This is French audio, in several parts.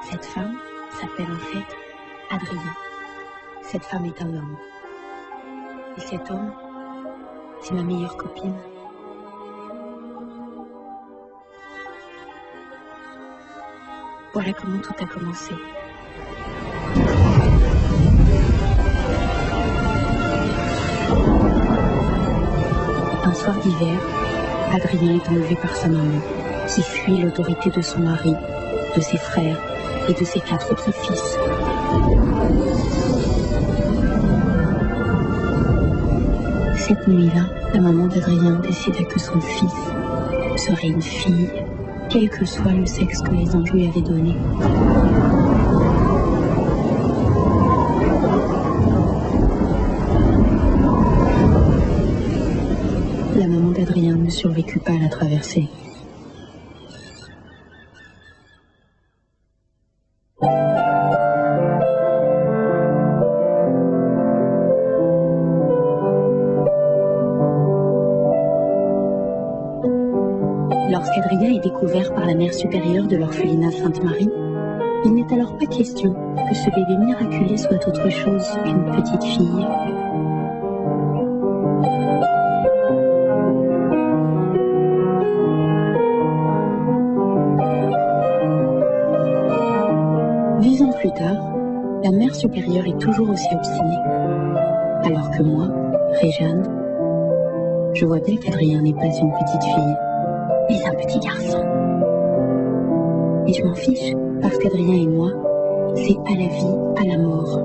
Cette femme s'appelle en fait Adrien. Cette femme est un homme. Et cet homme, c'est ma meilleure copine. Voilà comment tout a commencé. Un soir d'hiver, Adrien est enlevé par sa maman, qui fuit l'autorité de son mari, de ses frères et de ses 4 autres fils. Cette nuit-là, la maman d'Adrien décida que son fils serait une fille, quel que soit le sexe que les anges lui avaient donné. La maman d'Adrien ne survécut pas à la traversée. Lorsqu'Adrien est découvert par la mère supérieure de l'orphelinat Sainte-Marie, il n'est alors pas question que ce bébé miraculé soit autre chose qu'une petite fille. Plus tard, la mère supérieure est toujours aussi obstinée. Alors que moi, Réjeanne, je vois bien qu'Adrien n'est pas une petite fille, mais un petit garçon. Et je m'en fiche, parce qu'Adrien et moi, c'est à la vie, à la mort.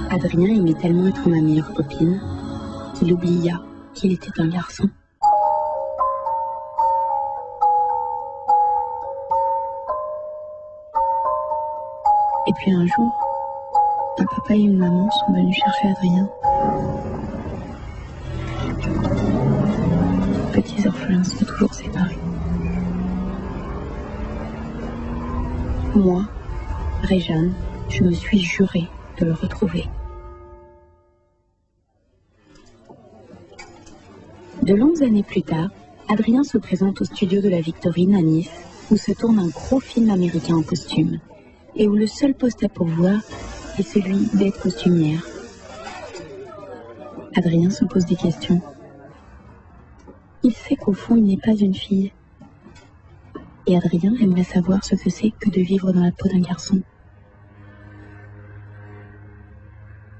Adrien aimait tellement être ma meilleure copine qu'il oublia qu'il était un garçon. Et puis un jour, un papa et une maman sont venus chercher Adrien. Petits orphelins sont toujours séparés. Moi, Réjeanne, je me suis jurée de le retrouver. De longues années plus tard, Adrien se présente au studio de la Victorine à Nice, où se tourne un gros film américain en costume, et où le seul poste à pourvoir est celui d'être costumière. Adrien se pose des questions. Il sait qu'au fond, il n'est pas une fille. Et Adrien aimerait savoir ce que c'est que de vivre dans la peau d'un garçon.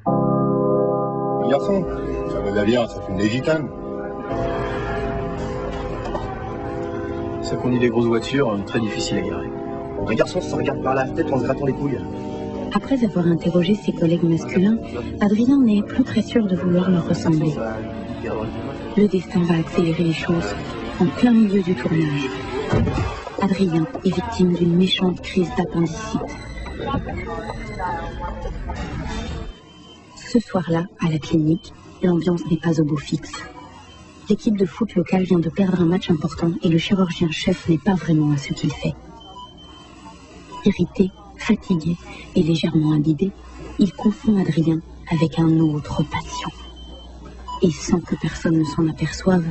Un garçon, ça va bien, ça fume des gitanes. Ça conduit des grosses voitures, très difficile à garer. Un garçon se regarde par la fenêtre en se grattant les couilles. Après avoir interrogé ses collègues masculins, Adrien n'est plus très sûr de vouloir leur ressembler. Le destin va accélérer les choses en plein milieu du tournage. Adrien est victime d'une méchante crise d'appendicite. Ce soir-là, à la clinique, l'ambiance n'est pas au beau fixe. L'équipe de foot locale vient de perdre un match important et le chirurgien-chef n'est pas vraiment à ce qu'il fait. Irrité, fatigué et légèrement imbibé, il confond Adrien avec un autre patient. Et sans que personne ne s'en aperçoive,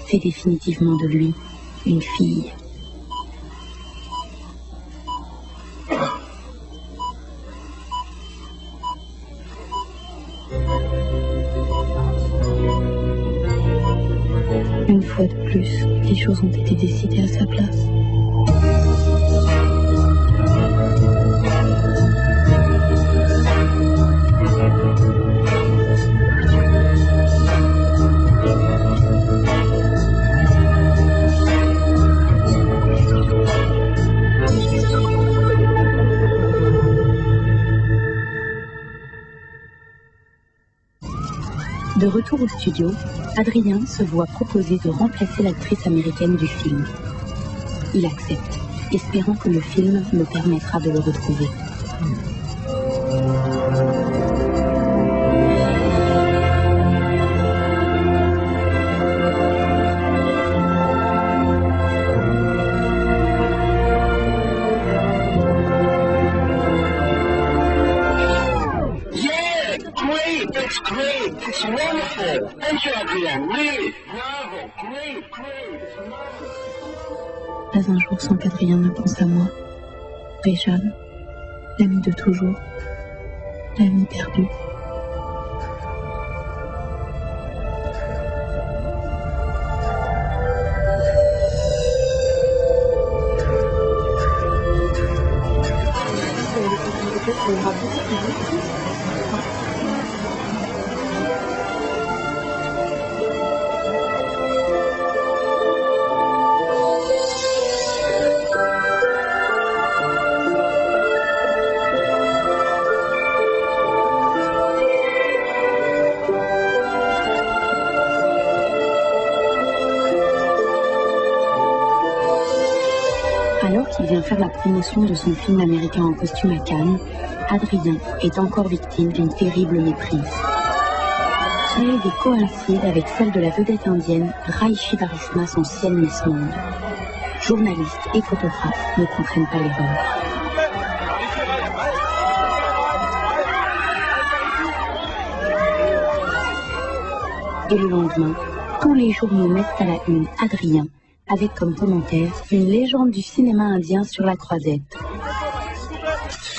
fait définitivement de lui une fille. Une fois de plus, les choses ont été décidées à sa place. De retour au studio, Adrien se voit proposer de remplacer l'actrice américaine du film. Il accepte, espérant que le film me permettra de le retrouver. great! That's great! It's wonderful! Thank you, Adrien. Really! Bravo! Great! Pas un jour sans qu'Adrien ne pense à moi. Réjeanne, l'ami de toujours, l'ami perdu. Alors qu'il vient faire la promotion de son film américain en costume à Cannes, Adrien est encore victime d'une terrible méprise. Son idée coïncide avec celle de la vedette indienne Raishi Varishma, son ciel Miss Monde. Journalistes et photographes ne comprennent pas l'erreur. Et le lendemain, tous les journaux mettent à la une Adrien, avec comme commentaire une légende du cinéma indien sur la croisette.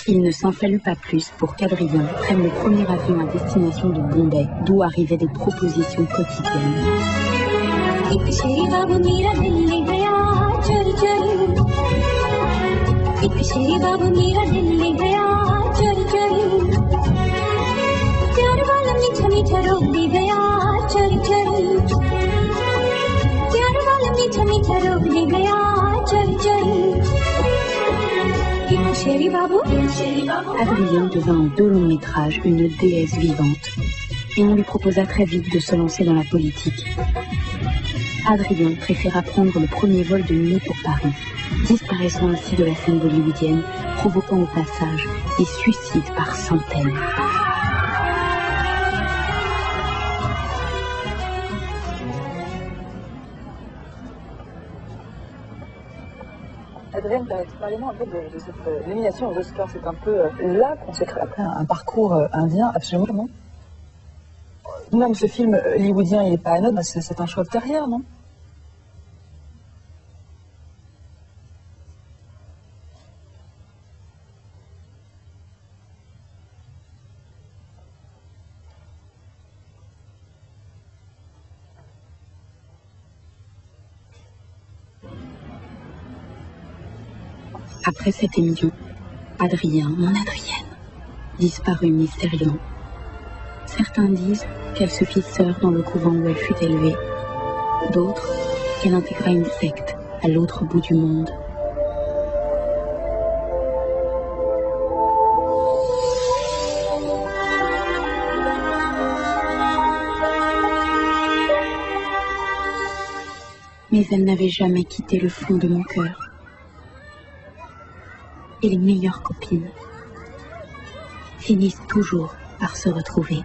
Il ne s'en fallut pas plus pour qu'Adrien prenne le premier avion à destination de Bombay, d'où arrivaient des propositions quotidiennes. Adrien devint en 2 longs métrages une déesse vivante et on lui proposa très vite de se lancer dans la politique. Adrien préféra prendre le premier vol de nuit pour Paris, disparaissant ainsi de la scène bollywoodienne, provoquant au passage des suicides par centaines. Adrien, parlez-moi un peu de cette nomination aux Oscars. C'est un peu là qu'on s'est créé après un parcours indien absolument, non? Même ce film hollywoodien, il n'est pas anodin, c'est un choix de carrière, non? Après cette émission, Adrien, mon Adrienne, disparut mystérieusement. Certains disent qu'elle se fit sœur dans le couvent où elle fut élevée. D'autres, qu'elle intégra une secte à l'autre bout du monde. Mais elle n'avait jamais quitté le fond de mon cœur. Et les meilleures copines finissent toujours par se retrouver.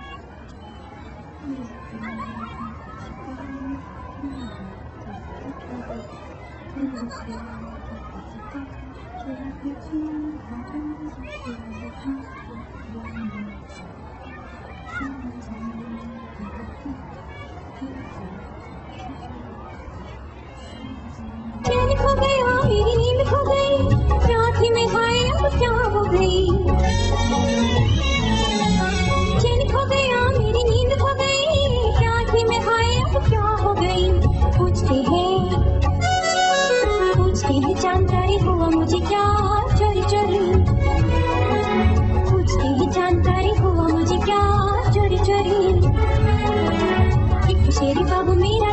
शेरी बाबू मेरा